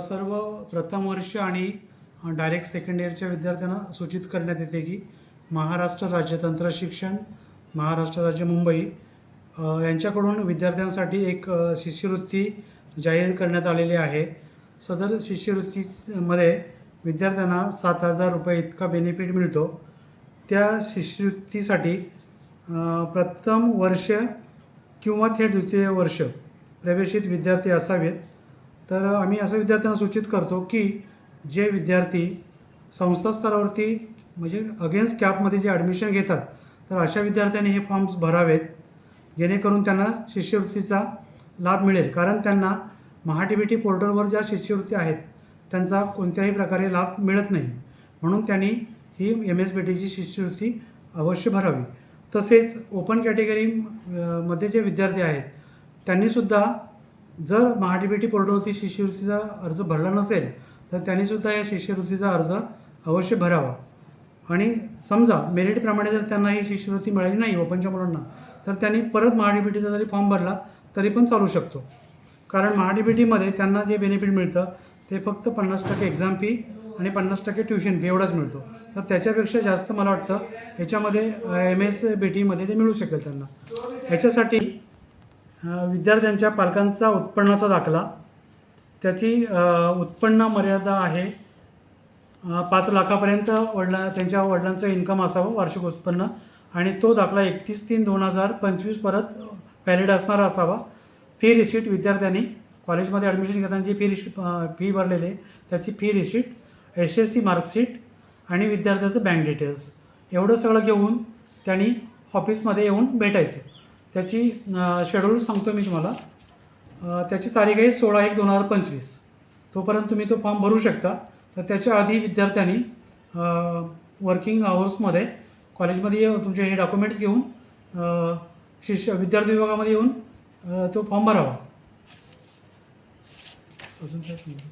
सर्व प्रथम वर्ष आणि डायरेक्ट सेकंड इयरच्या विद्यार्थ्यांना सूचित करण्यात येते की महाराष्ट्र राज्य तंत्र शिक्षण, महाराष्ट्र राज्य मुंबई यांच्याकडून विद्यार्थ्यांसाठी एक शिष्यवृत्ती जाहीर करण्यात आलेली आहे. सदर शिष्यवृत्तीमध्ये विद्यार्थ्यांना 7,000 रुपये इतका बेनिफिट मिळतो. त्या शिष्यवृत्तीसाठी प्रथम वर्ष किंवा थेट द्वितीय वर्ष प्रवेशित विद्यार्थी असावेत. तर आम्ही असं विद्यार्थ्यांना सूचित करतो की जे विद्यार्थी संस्था स्तरावरती म्हणजे अगेन्स्ट कॅपमध्ये जे ॲडमिशन घेतात, तर अशा विद्यार्थ्यांनी हे फॉर्म्स भरावेत, जेणेकरून त्यांना शिष्यवृत्तीचा लाभ मिळेल. कारण त्यांना महा-डी-बी-टी पोर्टलवर ज्या शिष्यवृत्ती आहेत त्यांचा कोणत्याही प्रकारे लाभ मिळत नाही. म्हणून त्यांनी ही MSBTची शिष्यवृत्ती अवश्य भरावी. तसेच ओपन कॅटेगरी मध्ये जे विद्यार्थी आहेत त्यांनीसुद्धा जर महा-डी-बी-टी पोर्टलवरती शिष्यवृत्तीचा अर्ज भरला नसेल तर त्यांनीसुद्धा या शिष्यवृत्तीचा अर्ज अवश्य भरावा. आणि समजा मेरिटप्रमाणे जर त्यांना ही शिष्यवृत्ती मिळाली नाही ओपनच्या मुलांना, तर त्यांनी परत महा-डी-बी-टीचा जरी फॉर्म भरला तरी पण चालू शकतो. कारण महा-डी-बी-टीमध्ये त्यांना जे बेनिफिट मिळतं ते फक्त 50% एक्झाम फी आणि 50% ट्युशन फी एवढाच मिळतो. तर त्याच्यापेक्षा जास्त मला वाटतं ह्याच्यामध्ये MSBTमध्ये ते मिळू शकेल त्यांना. ह्याच्यासाठी विद्यार्थ्यांच्या पालकांचा उत्पन्नाचा दाखला, त्याची उत्पन्न मर्यादा आहे 5 लाखापर्यंत त्यांच्या वडिलांचं इन्कम असावं वार्षिक उत्पन्न, आणि तो दाखला 31/3/2025 परत व्हॅलिड असणारा असावा. फी रिसीट विद्यार्थ्यांनी कॉलेजमध्ये ॲडमिशन घेताना जी फी भरलेली आहे त्याची फी रिसीट, SSC मार्कशीट आणि विद्यार्थ्याचं बँक डिटेल्स एवढं सगळं घेऊन त्यांनी ऑफिसमध्ये येऊन भेटायचं. त्याची शेड्यूल सांगतो मी तुम्हाला. त्याची तारीख आहे 16/1/2025. तोपर्यंत तुम्ही तो फॉर्म भरू शकता. तर त्याच्या आधी विद्यार्थ्यांनी वर्किंग आवर्समध्ये कॉलेजमध्ये येऊन तुमचे हे डॉक्युमेंट्स घेऊन विद्यार्थी विभागामध्ये येऊन तो फॉर्म भरावा. अजून काय सांगू?